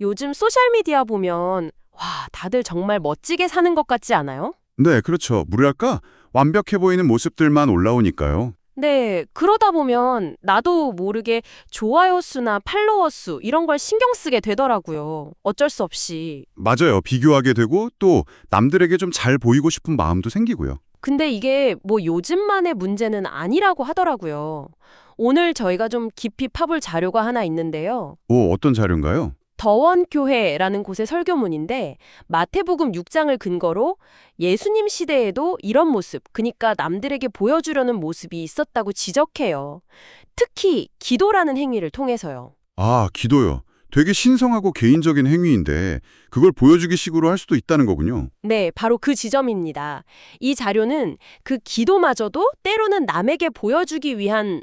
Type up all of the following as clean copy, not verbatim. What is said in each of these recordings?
요즘 소셜미디어 보면, 와, 다들 정말 멋지게 사는 것 같지 않아요? 네, 그렇죠. 뭐랄까? 완벽해 보이는 모습들만 올라오니까요. 네, 그러다 보면 나도 모르게 좋아요 수나 팔로워 수 이런 걸 신경 쓰게 되더라고요. 어쩔 수 없이. 맞아요. 비교하게 되고 또 남들에게 좀 잘 보이고 싶은 마음도 생기고요. 근데 이게 뭐 요즘만의 문제는 아니라고 하더라고요. 오늘 저희가 좀 깊이 파볼 자료가 하나 있는데요. 오, 어떤 자료인가요? 더원교회라는 곳의 설교문인데 마태복음 6장을 근거로 예수님 시대에도 이런 모습, 그러니까 남들에게 보여주려는 모습이 있었다고 지적해요. 특히 기도라는 행위를 통해서요. 아, 기도요. 되게 신성하고 개인적인 행위인데 그걸 보여주기 식으로 할 수도 있다는 거군요. 네, 바로 그 지점입니다. 이 자료는 그 기도마저도 때로는 남에게 보여주기 위한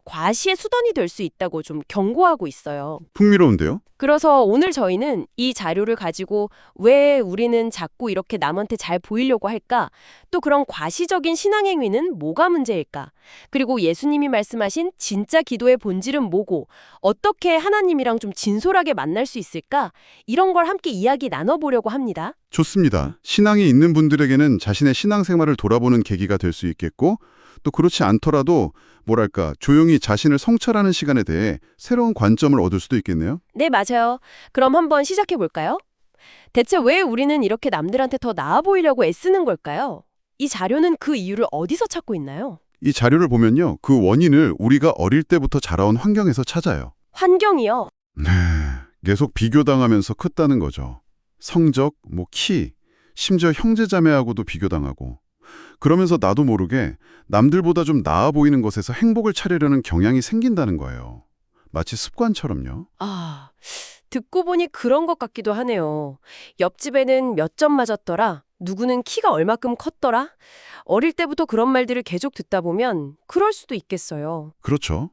과시의 수단이 될 수 있다고 좀 경고하고 있어요. 흥미로운데요? 그래서 오늘 저희는 이 자료를 가지고 왜 우리는 자꾸 이렇게 남한테 잘 보이려고 할까? 또 그런 과시적인 신앙행위는 뭐가 문제일까? 그리고 예수님이 말씀하신 진짜 기도의 본질은 뭐고 어떻게 하나님이랑 좀 진솔하게 만날 수 있을까? 이런 걸 함께 이야기 나눠보려고 합니다. 좋습니다. 신앙이 있는 분들에게는 자신의 신앙생활을 돌아보는 계기가 될 수 있겠고 또 그렇지 않더라도 뭐랄까 조용히 자신을 성찰하는 시간에 대해 새로운 관점을 얻을 수도 있겠네요. 네, 맞아요. 그럼 한번 시작해 볼까요? 대체 왜 우리는 이렇게 남들한테 더 나아 보이려고 애쓰는 걸까요? 이 자료는 그 이유를 어디서 찾고 있나요? 이 자료를 보면요. 그 원인을 우리가 어릴 때부터 자라온 환경에서 찾아요. 환경이요. 네, 계속 비교당하면서 컸다는 거죠. 성적, 키, 심지어 형제자매하고도 비교당하고. 그러면서 나도 모르게 남들보다 좀 나아 보이는 것에서 행복을 찾으려는 경향이 생긴다는 거예요. 마치 습관처럼요. 아, 듣고 보니 그런 것 같기도 하네요. 옆집에는 몇 점 맞았더라. 누구는 키가 얼마큼 컸더라. 어릴 때부터 그런 말들을 계속 듣다 보면 그럴 수도 있겠어요. 그렇죠.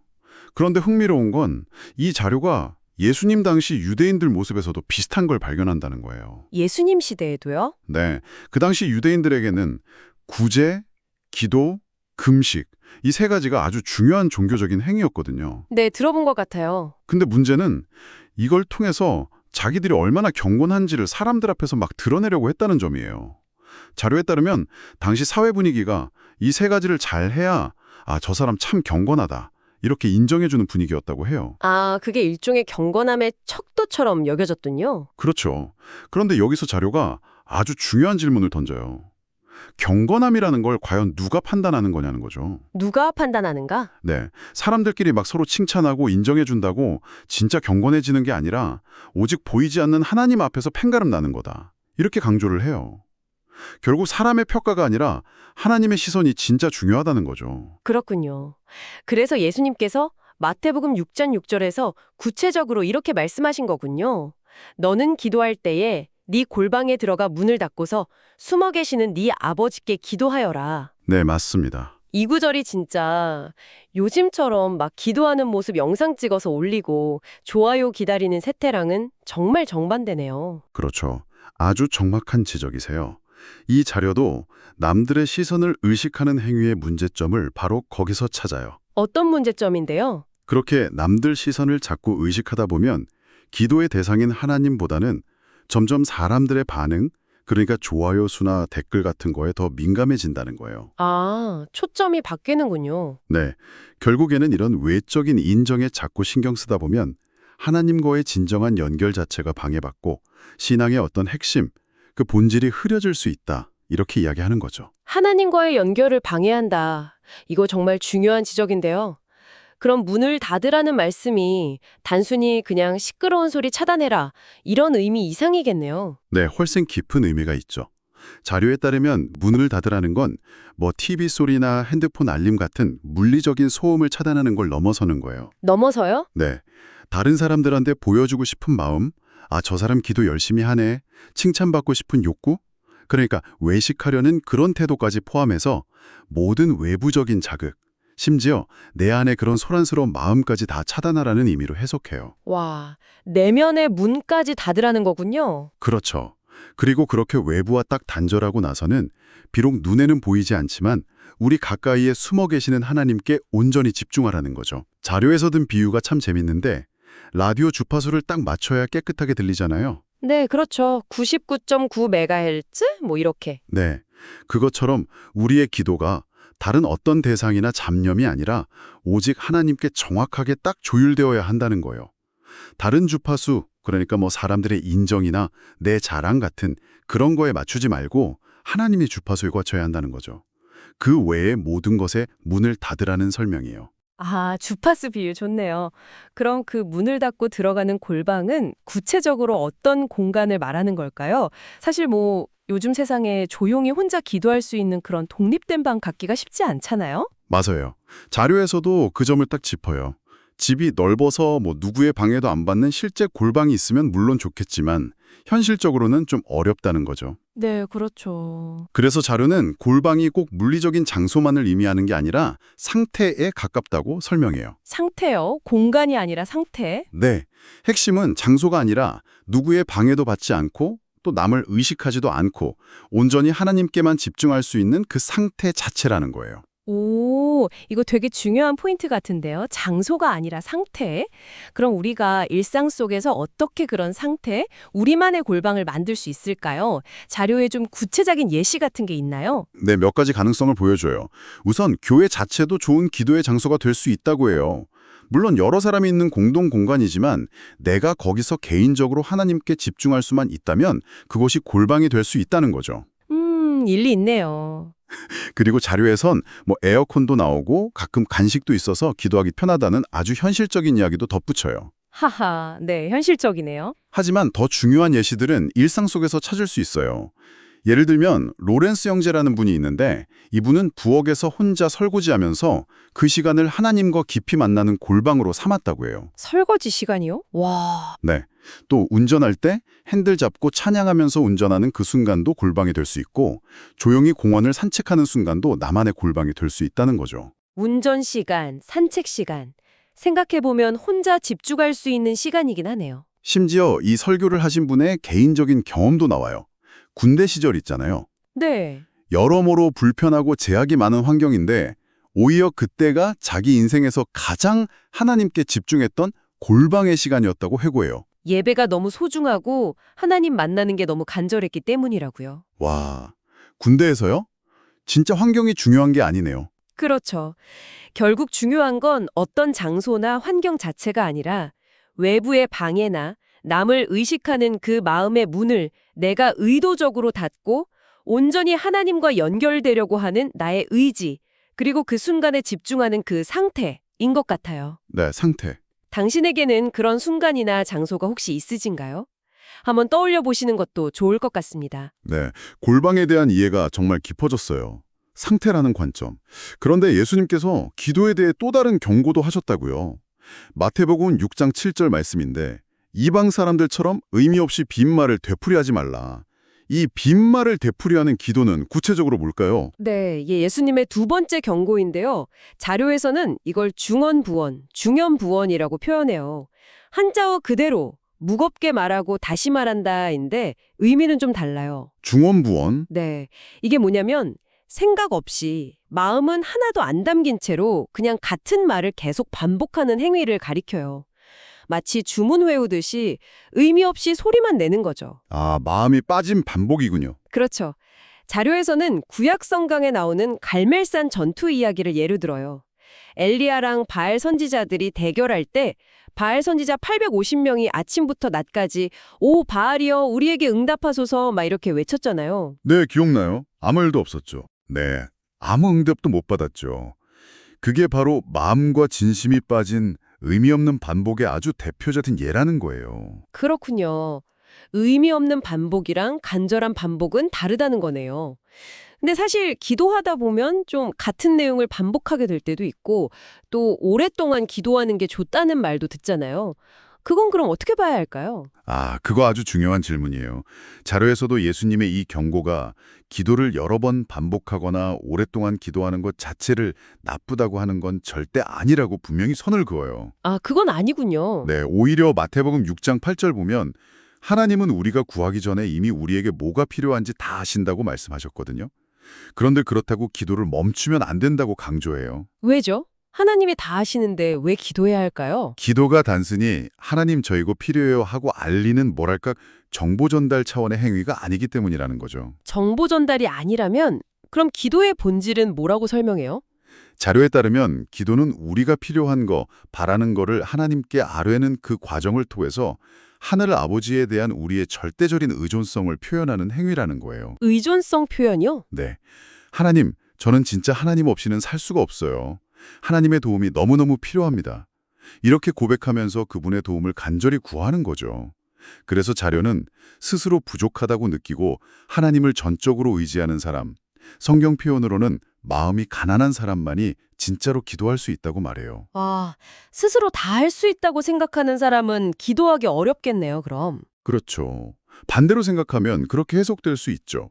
그런데 흥미로운 건 이 자료가 예수님 당시 유대인들 모습에서도 비슷한 걸 발견한다는 거예요. 예수님 시대에도요? 네, 그 당시 유대인들에게는 구제, 기도, 금식 이 세 가지가 아주 중요한 종교적인 행위였거든요. 네, 들어본 것 같아요. 근데 문제는 이걸 통해서 자기들이 얼마나 경건한지를 사람들 앞에서 막 드러내려고 했다는 점이에요. 자료에 따르면 당시 사회 분위기가 이 세 가지를 잘 해야 저 사람 참 경건하다 이렇게 인정해주는 분위기였다고 해요. 아, 그게 일종의 경건함의 척도처럼 여겨졌군요. 그렇죠. 그런데 여기서 자료가 아주 중요한 질문을 던져요. 경건함이라는 걸 과연 누가 판단하는 거냐는 거죠. 누가 판단하는가? 네, 사람들끼리 막 서로 칭찬하고 인정해준다고 진짜 경건해지는 게 아니라 오직 보이지 않는 하나님 앞에서 팽가름 나는 거다. 이렇게 강조를 해요. 결국 사람의 평가가 아니라 하나님의 시선이 진짜 중요하다는 거죠. 그렇군요. 그래서 예수님께서 마태복음 6장 6절에서 구체적으로 이렇게 말씀하신 거군요. 너는 기도할 때에 네 골방에 들어가 문을 닫고서 숨어 계시는 네 아버지께 기도하여라. 네, 맞습니다. 이 구절이 진짜 요즘처럼 막 기도하는 모습 영상 찍어서 올리고 좋아요 기다리는 세태랑은 정말 정반대네요. 그렇죠. 아주 정확한 지적이세요. 이 자료도 남들의 시선을 의식하는 행위의 문제점을 바로 거기서 찾아요. 어떤 문제점인데요? 그렇게 남들 시선을 자꾸 의식하다 보면 기도의 대상인 하나님보다는 점점 사람들의 반응, 그러니까 좋아요 수나 댓글 같은 거에 더 민감해진다는 거예요. 아, 초점이 바뀌는군요. 네, 결국에는 이런 외적인 인정에 자꾸 신경 쓰다 보면 하나님과의 진정한 연결 자체가 방해받고 신앙의 어떤 핵심, 그 본질이 흐려질 수 있다. 이렇게 이야기하는 거죠. 하나님과의 연결을 방해한다. 이거 정말 중요한 지적인데요. 그럼 문을 닫으라는 말씀이 단순히 그냥 시끄러운 소리 차단해라. 이런 의미 이상이겠네요. 네, 훨씬 깊은 의미가 있죠. 자료에 따르면 문을 닫으라는 건 TV 소리나 핸드폰 알림 같은 물리적인 소음을 차단하는 걸 넘어서는 거예요. 넘어서요? 네, 다른 사람들한테 보여주고 싶은 마음, 저 사람 기도 열심히 하네, 칭찬받고 싶은 욕구, 그러니까 외식하려는 그런 태도까지 포함해서 모든 외부적인 자극, 심지어 내 안에 그런 소란스러운 마음까지 다 차단하라는 의미로 해석해요. 와, 내면의 문까지 닫으라는 거군요. 그렇죠. 그리고 그렇게 외부와 딱 단절하고 나서는 비록 눈에는 보이지 않지만 우리 가까이에 숨어 계시는 하나님께 온전히 집중하라는 거죠. 자료에서 든 비유가 참 재밌는데 라디오 주파수를 딱 맞춰야 깨끗하게 들리잖아요. 네, 그렇죠. 99.9MHz? 뭐 이렇게. 네. 그것처럼 우리의 기도가 다른 어떤 대상이나 잡념이 아니라 오직 하나님께 정확하게 딱 조율되어야 한다는 거예요. 다른 주파수, 그러니까 뭐 사람들의 인정이나 내 자랑 같은 그런 거에 맞추지 말고 하나님의 주파수에 맞춰야 한다는 거죠. 그 외의 모든 것에 문을 닫으라는 설명이에요. 아, 주파수 비유 좋네요. 그럼 그 문을 닫고 들어가는 골방은 구체적으로 어떤 공간을 말하는 걸까요? 사실 뭐 요즘 세상에 조용히 혼자 기도할 수 있는 그런 독립된 방 갖기가 쉽지 않잖아요? 맞아요. 자료에서도 그 점을 딱 짚어요. 집이 넓어서 뭐 누구의 방해도 안 받는 실제 골방이 있으면 물론 좋겠지만 현실적으로는 좀 어렵다는 거죠. 네, 그렇죠. 그래서 자료는 골방이 꼭 물리적인 장소만을 의미하는 게 아니라 상태에 가깝다고 설명해요. 상태요? 공간이 아니라 상태? 네, 핵심은 장소가 아니라 누구의 방해도 받지 않고 또 남을 의식하지도 않고 온전히 하나님께만 집중할 수 있는 그 상태 자체라는 거예요. 오, 이거 되게 중요한 포인트 같은데요. 장소가 아니라 상태. 그럼 우리가 일상 속에서 어떻게 그런 상태, 우리만의 골방을 만들 수 있을까요? 자료에 좀 구체적인 예시 같은 게 있나요? 네, 몇 가지 가능성을 보여줘요. 우선 교회 자체도 좋은 기도의 장소가 될 수 있다고 해요. 물론 여러 사람이 있는 공동 공간이지만 내가 거기서 개인적으로 하나님께 집중할 수만 있다면 그것이 골방이 될 수 있다는 거죠. 일리 있네요. 그리고 자료에선 뭐 에어컨도 나오고 가끔 간식도 있어서 기도하기 편하다는 아주 현실적인 이야기도 덧붙여요. 하하, 네, 현실적이네요. 하지만 더 중요한 예시들은 일상 속에서 찾을 수 있어요. 예를 들면 로렌스 형제라는 분이 있는데 이분은 부엌에서 혼자 설거지하면서 그 시간을 하나님과 깊이 만나는 골방으로 삼았다고 해요. 설거지 시간이요? 와. 네. 또 운전할 때 핸들 잡고 찬양하면서 운전하는 그 순간도 골방이 될 수 있고 조용히 공원을 산책하는 순간도 나만의 골방이 될 수 있다는 거죠. 운전 시간, 산책 시간. 생각해보면 혼자 집중할 수 있는 시간이긴 하네요. 심지어 이 설교를 하신 분의 개인적인 경험도 나와요. 군대 시절 있잖아요. 네. 여러모로 불편하고 제약이 많은 환경인데 오히려 그때가 자기 인생에서 가장 하나님께 집중했던 골방의 시간이었다고 회고해요. 예배가 너무 소중하고 하나님 만나는 게 너무 간절했기 때문이라고요. 와, 군대에서요? 진짜 환경이 중요한 게 아니네요. 그렇죠. 결국 중요한 건 어떤 장소나 환경 자체가 아니라 외부의 방해나 남을 의식하는 그 마음의 문을 내가 의도적으로 닫고 온전히 하나님과 연결되려고 하는 나의 의지, 그리고 그 순간에 집중하는 그 상태인 것 같아요. 네, 상태. 당신에게는 그런 순간이나 장소가 혹시 있으신가요? 한번 떠올려 보시는 것도 좋을 것 같습니다. 네, 골방에 대한 이해가 정말 깊어졌어요. 상태라는 관점. 그런데 예수님께서 기도에 대해 또 다른 경고도 하셨다고요. 마태복음 6장 7절 말씀인데 이방 사람들처럼 의미 없이 빈말을 되풀이하지 말라. 이 빈말을 되풀이하는 기도는 구체적으로 뭘까요? 네, 이게 예수님의 두 번째 경고인데요. 자료에서는 이걸 중언부언, 중연부언이라고 표현해요. 한자어 그대로 무겁게 말하고 다시 말한다인데 의미는 좀 달라요. 중언부언? 네, 이게 뭐냐면 생각 없이 마음은 하나도 안 담긴 채로 그냥 같은 말을 계속 반복하는 행위를 가리켜요. 마치 주문 외우듯이 의미 없이 소리만 내는 거죠. 아, 마음이 빠진 반복이군요. 그렇죠. 자료에서는 구약 성경에 나오는 갈멜산 전투 이야기를 예로 들어요. 엘리야랑 바알 선지자들이 대결할 때 바알 선지자 850명이 아침부터 낮까지 오 바알이여 우리에게 응답하소서 막 이렇게 외쳤잖아요. 네, 기억나요. 아무 일도 없었죠. 네, 아무 응답도 못 받았죠. 그게 바로 마음과 진심이 빠진 의미 없는 반복의 아주 대표적인 예라는 거예요. 그렇군요. 의미 없는 반복이랑 간절한 반복은 다르다는 거네요. 근데 사실 기도하다 보면 좀 같은 내용을 반복하게 될 때도 있고 또 오랫동안 기도하는 게 좋다는 말도 듣잖아요. 그건 그럼 어떻게 봐야 할까요? 아, 그거 아주 중요한 질문이에요. 자료에서도 예수님의 이 경고가 기도를 여러 번 반복하거나 오랫동안 기도하는 것 자체를 나쁘다고 하는 건 절대 아니라고 분명히 선을 그어요. 아, 그건 아니군요. 네, 오히려 마태복음 6장 8절 보면 하나님은 우리가 구하기 전에 이미 우리에게 뭐가 필요한지 다 아신다고 말씀하셨거든요. 그런데 그렇다고 기도를 멈추면 안 된다고 강조해요. 왜죠? 하나님이 다 하시는데 왜 기도해야 할까요? 기도가 단순히 하나님 저 이거 필요해요 하고 알리는 뭐랄까 정보 전달 차원의 행위가 아니기 때문이라는 거죠. 정보 전달이 아니라면 그럼 기도의 본질은 뭐라고 설명해요? 자료에 따르면 기도는 우리가 필요한 거, 바라는 거를 하나님께 아뢰는 그 과정을 통해서 하늘 아버지에 대한 우리의 절대적인 의존성을 표현하는 행위라는 거예요. 의존성 표현이요? 네. 하나님, 저는 진짜 하나님 없이는 살 수가 없어요. 하나님의 도움이 너무너무 필요합니다. 이렇게 고백하면서 그분의 도움을 간절히 구하는 거죠. 그래서 자료는 스스로 부족하다고 느끼고 하나님을 전적으로 의지하는 사람, 성경 표현으로는 마음이 가난한 사람만이 진짜로 기도할 수 있다고 말해요. 아, 스스로 다 할 수 있다고 생각하는 사람은 기도하기 어렵겠네요, 그럼. 그렇죠. 반대로 생각하면 그렇게 해석될 수 있죠.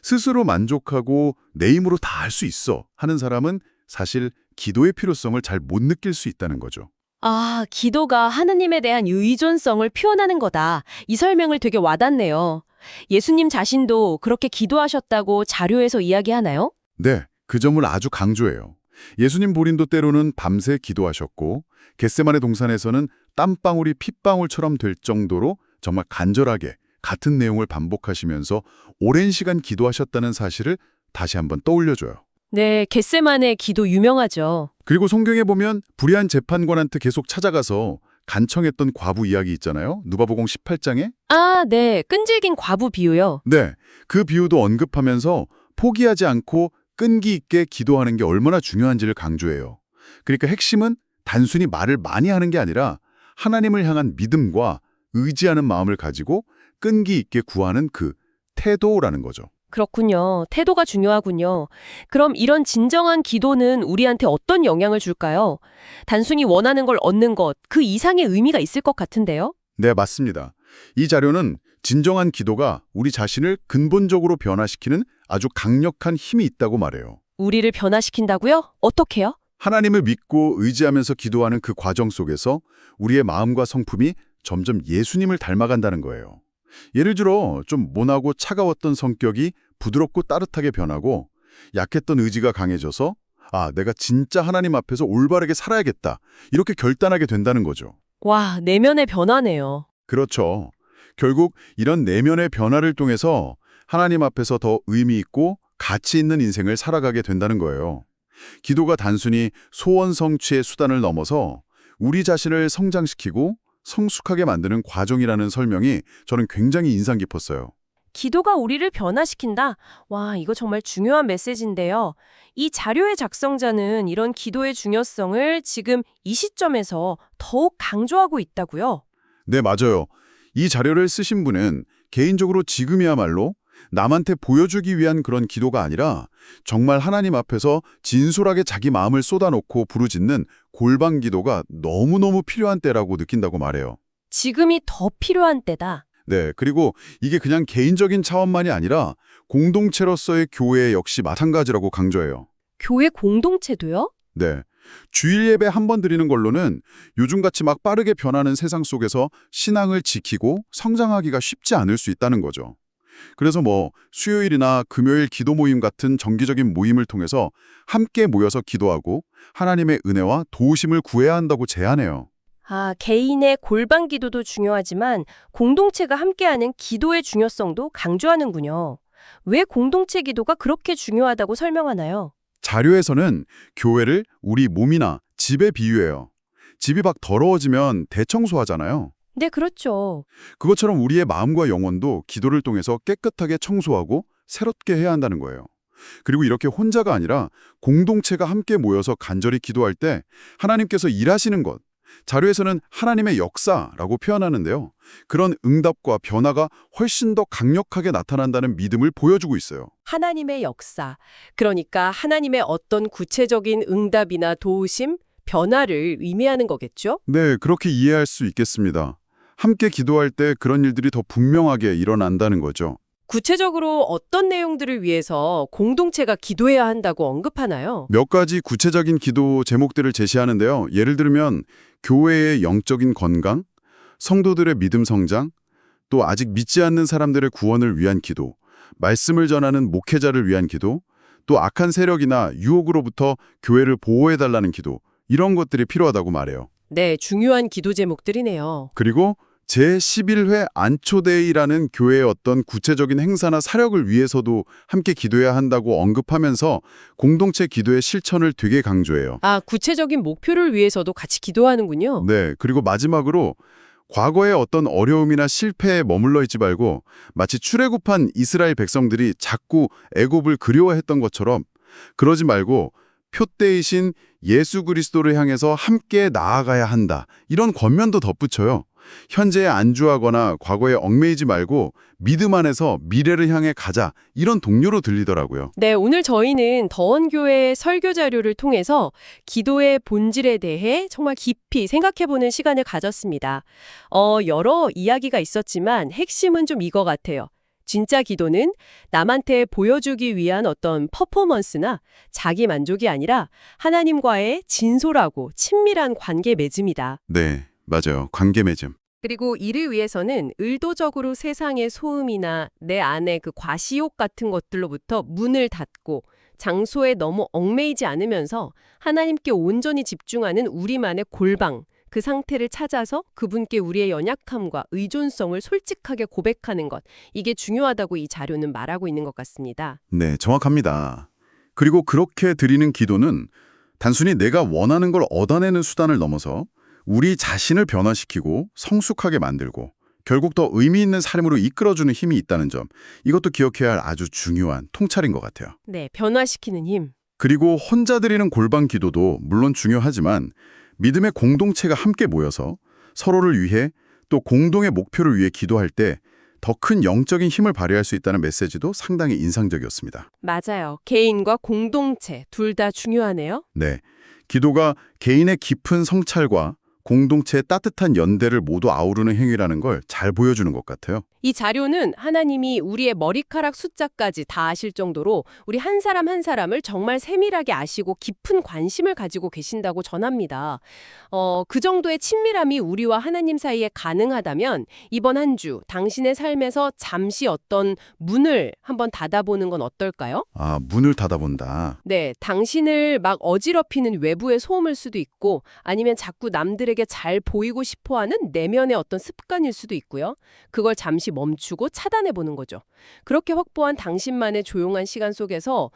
스스로 만족하고 내 힘으로 다 할 수 있어 하는 사람은 사실 기도의 필요성을 잘 못 느낄 수 있다는 거죠. 아, 기도가 하느님에 대한 의존성을 표현하는 거다. 이 설명을 되게 와닿네요. 예수님 자신도 그렇게 기도하셨다고 자료에서 이야기하나요? 네, 그 점을 아주 강조해요. 예수님 본인도 때로는 밤새 기도하셨고 겟세마네 동산에서는 땀방울이 핏방울처럼 될 정도로 정말 간절하게 같은 내용을 반복하시면서 오랜 시간 기도하셨다는 사실을 다시 한번 떠올려줘요. 네, 겟세마네 기도 유명하죠. 그리고 성경에 보면 불의한 재판관한테 계속 찾아가서 간청했던 과부 이야기 있잖아요. 누가복음 18장에. 아, 네, 끈질긴 과부 비유요. 네, 그 비유도 언급하면서 포기하지 않고 끈기 있게 기도하는 게 얼마나 중요한지를 강조해요. 그러니까 핵심은 단순히 말을 많이 하는 게 아니라 하나님을 향한 믿음과 의지하는 마음을 가지고 끈기 있게 구하는 그 태도라는 거죠. 그렇군요. 태도가 중요하군요. 그럼 이런 진정한 기도는 우리한테 어떤 영향을 줄까요? 단순히 원하는 걸 얻는 것, 그 이상의 의미가 있을 것 같은데요? 네, 맞습니다. 이 자료는 진정한 기도가 우리 자신을 근본적으로 변화시키는 아주 강력한 힘이 있다고 말해요. 우리를 변화시킨다고요? 어떻게요? 하나님을 믿고 의지하면서 기도하는 그 과정 속에서 우리의 마음과 성품이 점점 예수님을 닮아간다는 거예요. 예를 들어 좀 모나고 차가웠던 성격이 부드럽고 따뜻하게 변하고 약했던 의지가 강해져서 내가 진짜 하나님 앞에서 올바르게 살아야겠다. 이렇게 결단하게 된다는 거죠. 와, 내면의 변화네요. 그렇죠. 결국 이런 내면의 변화를 통해서 하나님 앞에서 더 의미 있고 가치 있는 인생을 살아가게 된다는 거예요. 기도가 단순히 소원 성취의 수단을 넘어서 우리 자신을 성장시키고 성숙하게 만드는 과정이라는 설명이 저는 굉장히 인상 깊었어요. 기도가 우리를 변화시킨다? 와, 이거 정말 중요한 메시지인데요. 이 자료의 작성자는 이런 기도의 중요성을 지금 이 시점에서 더욱 강조하고 있다고요? 네, 맞아요. 이 자료를 쓰신 분은 개인적으로 지금이야말로 남한테 보여주기 위한 그런 기도가 아니라 정말 하나님 앞에서 진솔하게 자기 마음을 쏟아놓고 부르짖는 골방 기도가 너무너무 필요한 때라고 느낀다고 말해요. 지금이 더 필요한 때다. 네, 그리고 이게 그냥 개인적인 차원만이 아니라 공동체로서의 교회 역시 마찬가지라고 강조해요. 교회 공동체도요? 네, 주일 예배 한 번 드리는 걸로는 요즘같이 막 빠르게 변하는 세상 속에서 신앙을 지키고 성장하기가 쉽지 않을 수 있다는 거죠. 그래서 수요일이나 금요일 기도 모임 같은 정기적인 모임을 통해서 함께 모여서 기도하고 하나님의 은혜와 도우심을 구해야 한다고 제안해요. 아, 개인의 골방 기도도 중요하지만 공동체가 함께하는 기도의 중요성도 강조하는군요. 왜 공동체 기도가 그렇게 중요하다고 설명하나요? 자료에서는 교회를 우리 몸이나 집에 비유해요. 집이 막 더러워지면 대청소하잖아요. 네, 그렇죠. 그것처럼 우리의 마음과 영혼도 기도를 통해서 깨끗하게 청소하고 새롭게 해야 한다는 거예요. 그리고 이렇게 혼자가 아니라 공동체가 함께 모여서 간절히 기도할 때 하나님께서 일하시는 것, 자료에서는 하나님의 역사라고 표현하는데요. 그런 응답과 변화가 훨씬 더 강력하게 나타난다는 믿음을 보여주고 있어요. 하나님의 역사. 그러니까 하나님의 어떤 구체적인 응답이나 도우심, 변화를 의미하는 거겠죠? 네, 그렇게 이해할 수 있겠습니다. 함께 기도할 때 그런 일들이 더 분명하게 일어난다는 거죠. 구체적으로 어떤 내용들을 위해서 공동체가 기도해야 한다고 언급하나요? 몇 가지 구체적인 기도 제목들을 제시하는데요. 예를 들면 교회의 영적인 건강, 성도들의 믿음 성장, 또 아직 믿지 않는 사람들의 구원을 위한 기도, 말씀을 전하는 목회자를 위한 기도, 또 악한 세력이나 유혹으로부터 교회를 보호해달라는 기도, 이런 것들이 필요하다고 말해요. 네, 중요한 기도 제목들이네요. 그리고 제11회 안초데이라는 교회의 어떤 구체적인 행사나 사역을 위해서도 함께 기도해야 한다고 언급하면서 공동체 기도의 실천을 되게 강조해요. 아, 구체적인 목표를 위해서도 같이 기도하는군요. 네, 그리고 마지막으로 과거의 어떤 어려움이나 실패에 머물러 있지 말고 마치 출애굽한 이스라엘 백성들이 자꾸 애굽을 그리워했던 것처럼 그러지 말고 표대이신 예수 그리스도를 향해서 함께 나아가야 한다. 이런 권면도 덧붙여요. 현재에 안주하거나 과거에 얽매이지 말고 믿음 안에서 미래를 향해 가자. 이런 동료로 들리더라고요. 네, 오늘 저희는 더원교회 설교 자료를 통해서 기도의 본질에 대해 정말 깊이 생각해보는 시간을 가졌습니다. 여러 이야기가 있었지만 핵심은 좀 이거 같아요. 진짜 기도는 남한테 보여주기 위한 어떤 퍼포먼스나 자기 만족이 아니라 하나님과의 진솔하고 친밀한 관계 맺음이다. 네, 맞아요. 관계 맺음. 그리고 이를 위해서는 의도적으로 세상의 소음이나 내 안의 그 과시욕 같은 것들로부터 문을 닫고 장소에 너무 얽매이지 않으면서 하나님께 온전히 집중하는 우리만의 골방, 그 상태를 찾아서 그분께 우리의 연약함과 의존성을 솔직하게 고백하는 것. 이게 중요하다고 이 자료는 말하고 있는 것 같습니다. 네, 정확합니다. 그리고 그렇게 드리는 기도는 단순히 내가 원하는 걸 얻어내는 수단을 넘어서 우리 자신을 변화시키고 성숙하게 만들고 결국 더 의미 있는 삶으로 이끌어주는 힘이 있다는 점, 이것도 기억해야 할 아주 중요한 통찰인 것 같아요. 네, 변화시키는 힘. 그리고 혼자 드리는 골방 기도도 물론 중요하지만 믿음의 공동체가 함께 모여서 서로를 위해 또 공동의 목표를 위해 기도할 때 더 큰 영적인 힘을 발휘할 수 있다는 메시지도 상당히 인상적이었습니다. 맞아요. 개인과 공동체 둘 다 중요하네요. 네, 기도가 개인의 깊은 성찰과 공동체의 따뜻한 연대를 모두 아우르는 행위라는 걸 잘 보여주는 것 같아요. 이 자료는 하나님이 우리의 머리카락 숫자까지 다 아실 정도로 우리 한 사람 한 사람을 정말 세밀하게 아시고 깊은 관심을 가지고 계신다고 전합니다. 그 정도의 친밀함이 우리와 하나님 사이에 가능하다면 이번 한 주 당신의 삶에서 잠시 어떤 문을 한번 닫아보는 건 어떨까요? 아, 문을 닫아본다. 네, 당신을 막 어지럽히는 외부의 소음일 수도 있고 아니면 자꾸 남들에게 잘 보이고 싶어하는 내면의 어떤 습관일 수도 있고요. 그걸 잠시 멈추고 차단해 보는 거죠. 그렇게 확보한 당신만의 조용한 시간 속에서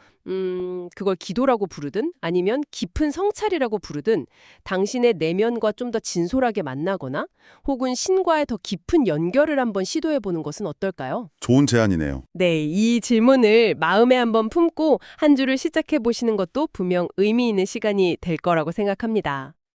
그걸 기도라고 부르든 아니면 깊은 성찰이라고 부르든 당신의 내면과 좀 더 진솔하게 만나거나 혹은 신과의 더 깊은 연결을 한번 시도해 보는 것은 어떨까요? 좋은 제안이네요. 네, 이 질문을 마음에 한번 품고 한 주를 시작해 보시는 것도 분명 의미 있는 시간이 될 거라고 생각합니다.